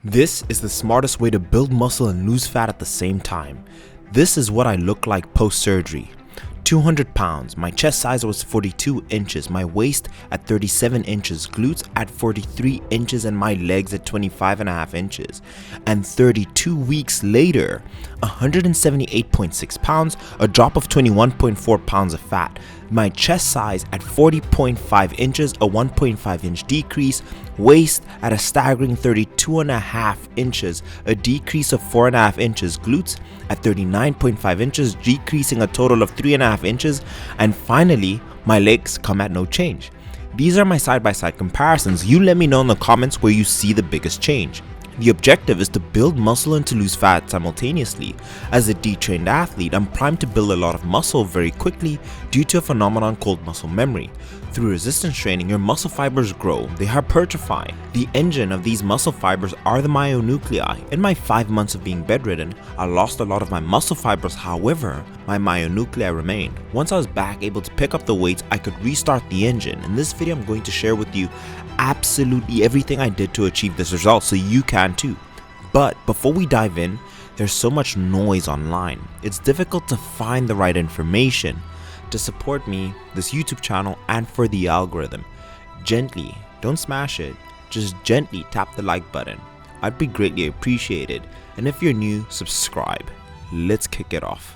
This is the smartest way to build muscle and lose fat at the same time. This is what I look like post-surgery. 200 pounds, my chest size was 42 inches, my waist at 37 inches, glutes at 43 inches, and my legs at 25.5 inches. And 32 weeks later, 178.6 pounds, a drop of 21.4 pounds of fat. My chest size at 40.5 inches, a 1.5 inch decrease. Waist at a staggering 32.5 inches, a decrease of 4.5 inches. Glutes at 39.5 inches, decreasing a total of 3.5 inches. And finally, my legs come at no change. These are my side-by-side comparisons. You let me know in the comments where you see the biggest change. The objective is to build muscle and to lose fat simultaneously. As a detrained athlete, I'm primed to build a lot of muscle very quickly due to a phenomenon called muscle memory. Through resistance training, your muscle fibers grow, they hypertrophy. The engine of these muscle fibers are the myonuclei. In my 5 months of being bedridden, I lost a lot of my muscle fibers, however, my myonuclei remained. Once I was back able to pick up the weights, I could restart the engine. In this video, I'm going to share with you absolutely everything I did to achieve this result so you can too. But before we dive in, there's so much noise online. It's difficult to find the right information. To support me, this YouTube channel, and for the algorithm, gently, don't smash it, just gently tap the like button. I'd be greatly appreciated. And if you're new, subscribe. Let's kick it off.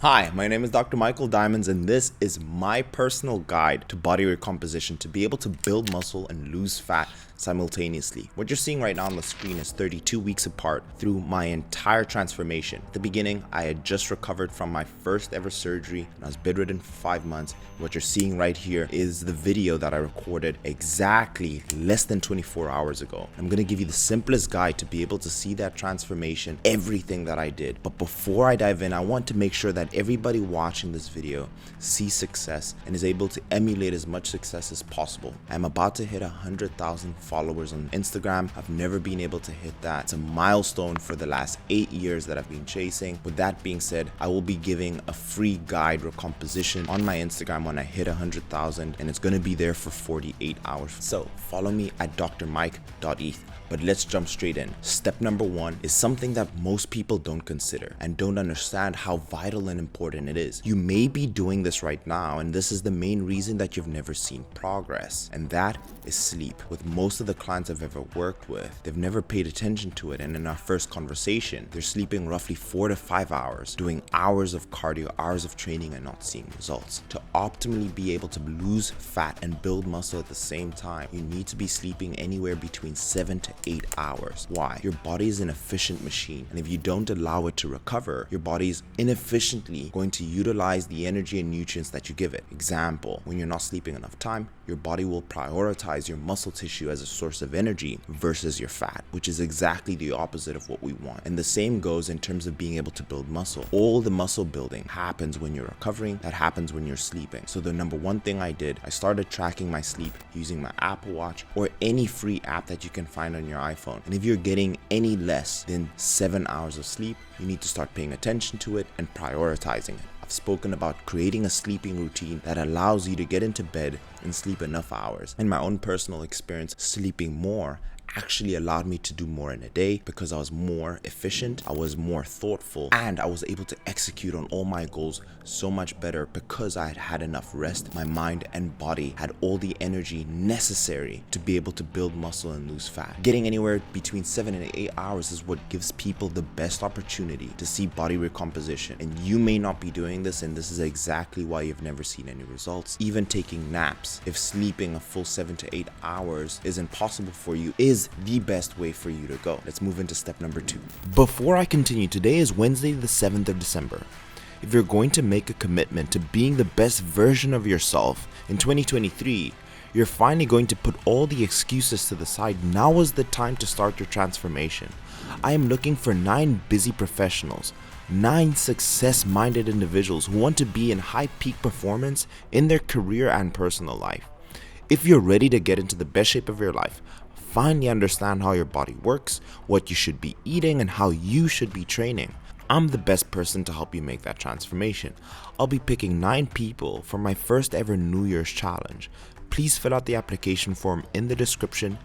Hi, my name is Dr. Michael Diamonds, and this is my personal guide to body weight composition to be able to build muscle and lose fat simultaneously. What you're seeing right now on the screen is 32 weeks apart through my entire transformation. At the beginning, I had just recovered from my first ever surgery and I was bedridden for 5 months. What you're seeing right here is the video that I recorded exactly less than 24 hours ago. I'm going to give you the simplest guide to be able to see that transformation, everything that I did. But before I dive in, I want to make sure that everybody watching this video sees success and is able to emulate as much success as possible. I'm about to hit 100,000 followers on Instagram. I've never been able to hit that. It's a milestone for the last 8 years that I've been chasing. With that being said, I will be giving a free guide recomposition on my Instagram when I hit 100,000, and it's going to be there for 48 hours. So follow me at drmike.eth. But let's jump straight in. Step number 1 is something that most people don't consider and don't understand how vital and important it is. You may be doing this right now, and this is the main reason that you've never seen progress, and that is sleep. With most of the clients I've ever worked with, they've never paid attention to it, and in our first conversation, they're sleeping roughly 4 to 5 hours, doing hours of cardio, hours of training, and not seeing results. To optimally be able to lose fat and build muscle at the same time, you need to be sleeping anywhere between 7 to 8 hours. Why? Your body is an efficient machine, and if you don't allow it to recover, your body is inefficiently going to utilize the energy and nutrients that you give it. Example, when you're not sleeping enough time, your body will prioritize your muscle tissue as a source of energy versus your fat, which is exactly the opposite of what we want. And the same goes in terms of being able to build muscle. All the muscle building happens when you're recovering, that happens when you're sleeping. So the number one thing I did, I started tracking my sleep using my Apple Watch or any free app that you can find on your iPhone. And if you're getting any less than 7 hours of sleep, you need to start paying attention to it and prioritizing it. I've spoken about creating a sleeping routine that allows you to get into bed and sleep enough hours. In my own personal experience, sleeping more actually allowed me to do more in a day because I was more efficient, I was more thoughtful, and I was able to execute on all my goals so much better because I had had enough rest. My mind and body had all the energy necessary to be able to build muscle and lose fat. Getting anywhere between 7 and 8 hours is what gives people the best opportunity to see body recomposition. And you may not be doing this, and this is exactly why you've never seen any results. Even taking naps, if sleeping a full 7 to 8 hours is impossible for you, is the best way for you to go. Let's move into step number 2. Before I continue, today is Wednesday the 7th of December. If you're going to make a commitment to being the best version of yourself in 2023, you're finally going to put all the excuses to the side. Now is the time to start your transformation. I am looking for 9 busy professionals, 9 success-minded individuals who want to be in high peak performance in their career and personal life. If you're ready to get into the best shape of your life, finally understand how your body works, what you should be eating, and how you should be training, I'm the best person to help you make that transformation. I'll be picking 9 people for my first ever New Year's challenge. Please fill out the application form in the description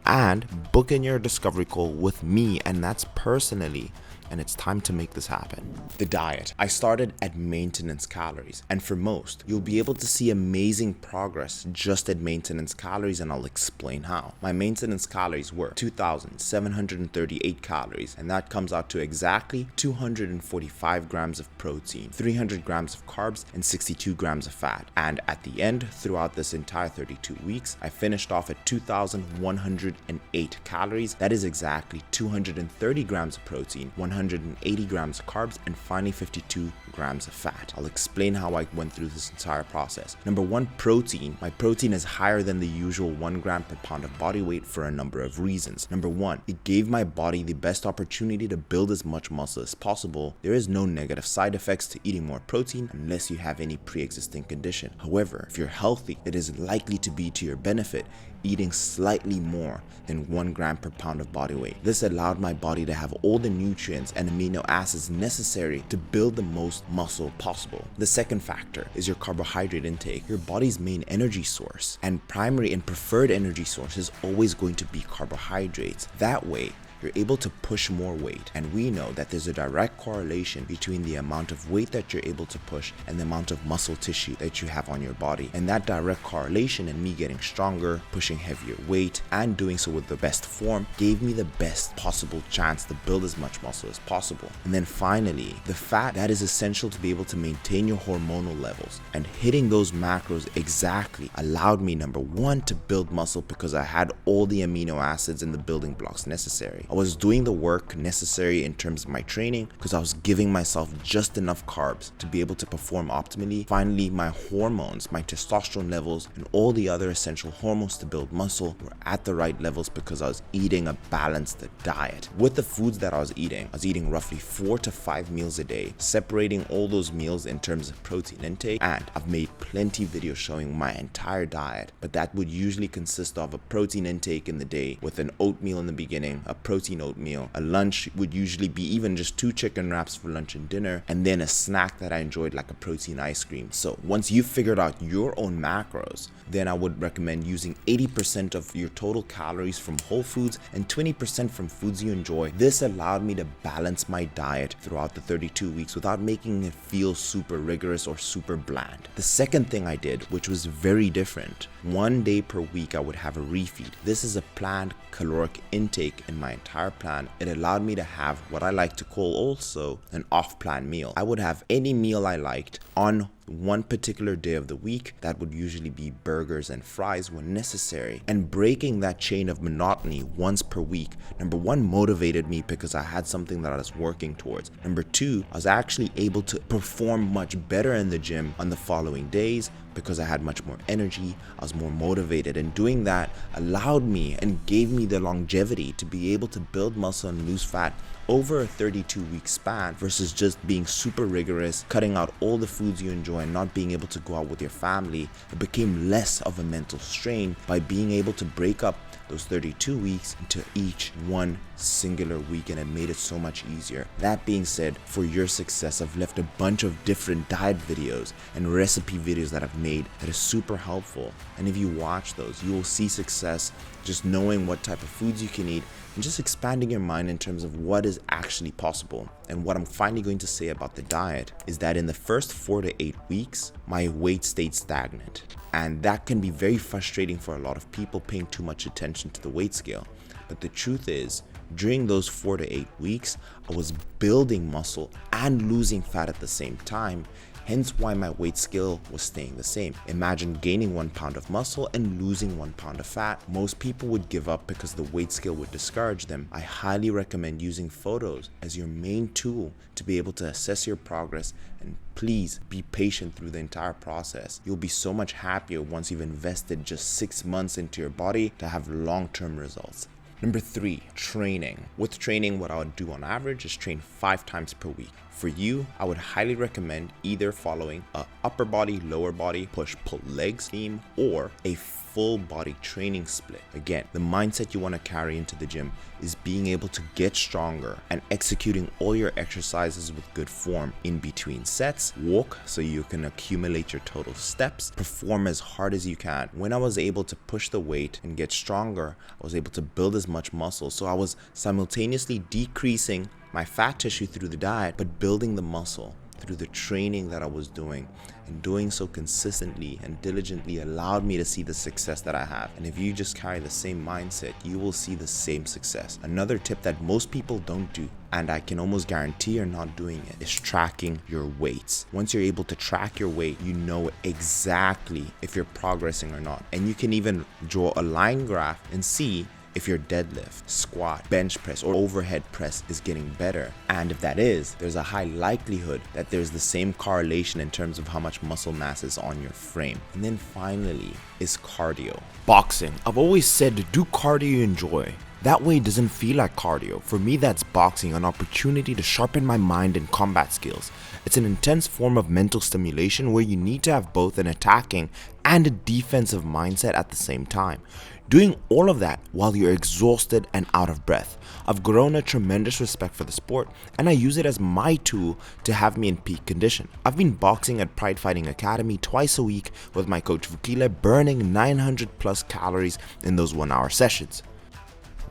and book in your discovery call with me, and that's personally. And it's time to make this happen. The diet. I started at maintenance calories, and for most, you'll be able to see amazing progress just at maintenance calories, and I'll explain how. My maintenance calories were 2,738 calories, and that comes out to exactly 245 grams of protein, 300 grams of carbs, and 62 grams of fat. And at the end, throughout this entire 32 weeks, I finished off at 2,108 calories. That is exactly 230 grams of protein, 180 grams of carbs, and finally 52 grams of fat. I'll explain how I went through this entire process. Number one, protein. My protein is higher than the usual 1 gram per pound of body weight for a number of reasons. Number one, it gave my body the best opportunity to build as much muscle as possible. There is no negative side effects to eating more protein unless you have any pre-existing condition. However, if you're healthy, it is likely to be to your benefit eating slightly more than 1 gram per pound of body weight. This allowed my body to have all the nutrients and amino acids necessary to build the most muscle possible. The second factor is your carbohydrate intake. Your body's main energy source and primary and preferred energy source is always going to be carbohydrates. That way, you're able to push more weight, and we know that there's a direct correlation between the amount of weight that you're able to push and the amount of muscle tissue that you have on your body. And that direct correlation and me getting stronger, pushing heavier weight, and doing so with the best form gave me the best possible chance to build as much muscle as possible. And then finally, the fat that is essential to be able to maintain your hormonal levels, and hitting those macros exactly allowed me, number one, to build muscle because I had all the amino acids and the building blocks necessary. I was doing the work necessary in terms of my training because I was giving myself just enough carbs to be able to perform optimally. Finally, my hormones, my testosterone levels, and all the other essential hormones to build muscle were at the right levels because I was eating a balanced diet. With the foods that I was eating roughly 4 to 5 meals a day, separating all those meals in terms of protein intake, and I've made plenty of videos showing my entire diet, but that would usually consist of a protein intake in the day with an oatmeal in the beginning, a protein oatmeal. A lunch would usually be even just 2 chicken wraps for lunch and dinner, and then a snack that I enjoyed like a protein ice cream. So once you've figured out your own macros, then I would recommend using 80% of your total calories from whole foods and 20% from foods you enjoy. This allowed me to balance my diet throughout the 32 weeks without making it feel super rigorous or super bland. The second thing I did, which was very different, 1 day per week I would have a refeed. This is a planned caloric intake in my entire plan. It allowed me to have what I like to call also an off-plan meal. I would have any meal I liked on one particular day of the week. That would usually be burgers and fries when necessary. And breaking that chain of monotony once per week, number one, motivated me because I had something that I was working towards. Number two, I was actually able to perform much better in the gym on the following days because I had much more energy, I was more motivated, and doing that allowed me and gave me the longevity to be able to build muscle and lose fat over a 32-week span versus just being super rigorous, cutting out all the foods you enjoy and not being able to go out with your family. It became less of a mental strain by being able to break up those 32 weeks into each one singular week, and it made it so much easier. That being said, for your success, I've left a bunch of different diet videos and recipe videos that I've made that is super helpful, and if you watch those, you will see success just knowing what type of foods you can eat and just expanding your mind in terms of what is actually possible. And what I'm finally going to say about the diet is that in the first 4 to 8 weeks, my weight stayed stagnant. And that can be very frustrating for a lot of people paying too much attention to the weight scale. But the truth is, during those 4 to 8 weeks, I was building muscle and losing fat at the same time. Hence why my weight scale was staying the same. Imagine gaining 1 pound of muscle and losing 1 pound of fat. Most people would give up because the weight scale would discourage them. I highly recommend using photos as your main tool to be able to assess your progress, and please be patient through the entire process. You'll be so much happier once you've invested just 6 months into your body to have long-term results. Number 3, training. With training, what I would do on average is train 5 times per week. For you, I would highly recommend either following a upper body, lower body, push-pull legs theme, or a full body training split. Again, the mindset you want to carry into the gym is being able to get stronger and executing all your exercises with good form in between sets. Walk so you can accumulate your total steps. Perform as hard as you can. When I was able to push the weight and get stronger, I was able to build as much muscle. So I was simultaneously decreasing my fat tissue through the diet, but building the muscle through the training that I was doing. And doing so consistently and diligently allowed me to see the success that I have. And if you just carry the same mindset, you will see the same success. Another tip that most people don't do, and I can almost guarantee you're not doing it, is tracking your weights. Once you're able to track your weight, you know exactly if you're progressing or not. And you can even draw a line graph and see if your deadlift, squat, bench press, or overhead press is getting better. And if that is, there's a high likelihood that there's the same correlation in terms of how much muscle mass is on your frame. And then finally is cardio. Boxing. I've always said to do cardio you enjoy. That way it doesn't feel like cardio. For me, that's boxing, an opportunity to sharpen my mind and combat skills. It's an intense form of mental stimulation where you need to have both an attacking and a defensive mindset at the same time. Doing all of that while you're exhausted and out of breath. I've grown a tremendous respect for the sport, and I use it as my tool to have me in peak condition. I've been boxing at Pride Fighting Academy twice a week with my coach Vukile, burning 900 plus calories in those 1-hour sessions.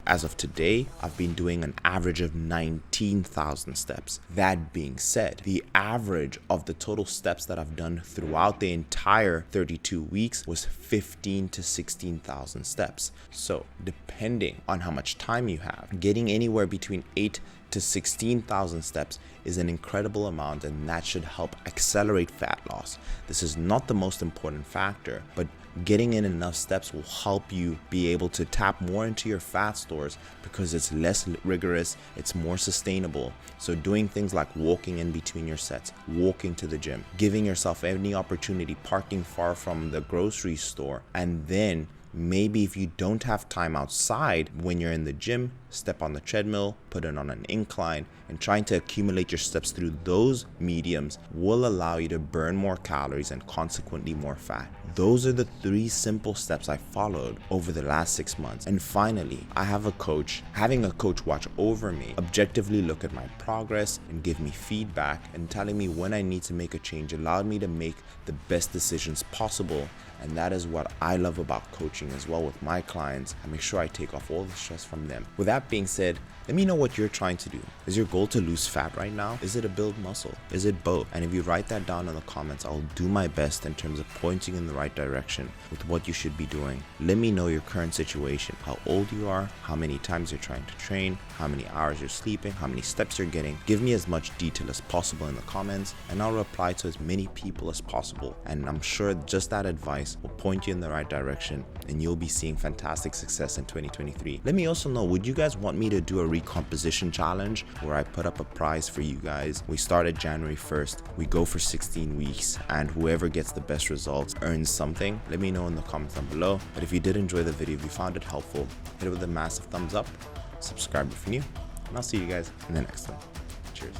As of today, I've been doing an average of 19,000 steps. That being said, the average of the total steps that I've done throughout the entire 32 weeks was 15 to 16,000 steps. So depending on how much time you have, getting anywhere between 8 to 16,000 steps is an incredible amount, and that should help accelerate fat loss. This is not the most important factor, but getting in enough steps will help you be able to tap more into your fat stores because it's less rigorous, it's more sustainable. So doing things like walking in between your sets, walking to the gym, giving yourself any opportunity, parking far from the grocery store, and then maybe if you don't have time outside when you're in the gym, step on the treadmill, put it on an incline, and trying to accumulate your steps through those mediums will allow you to burn more calories and consequently more fat. Those are the 3 simple steps I followed over the last 6 months. And finally, I have a coach. Having a coach watch over me, objectively look at my progress and give me feedback and telling me when I need to make a change allowed me to make the best decisions possible. And that is what I love about coaching as well with my clients. I make sure I take off all the stress from them. With that being said, let me know what you're trying to do. Is your goal to lose fat right now? Is it to build muscle? Is it both? And if you write that down in the comments, I'll do my best in terms of pointing in the right direction with what you should be doing. Let me know your current situation, how old you are, how many times you're trying to train, how many hours you're sleeping, how many steps you're getting. Give me as much detail as possible in the comments, and I'll reply to as many people as possible. And I'm sure just that advice will point you in the right direction, and you'll be seeing fantastic success in 2023. Let me also know, would you guys want me to do a recomposition challenge where I put up a prize for you guys? We start at January 1st. We go for 16 weeks, and whoever gets the best results earns something. Let me know in the comments down below. But if you did enjoy the video, if you found it helpful, hit it with a massive thumbs up, subscribe if you're new, and I'll see you guys in the next one. Cheers.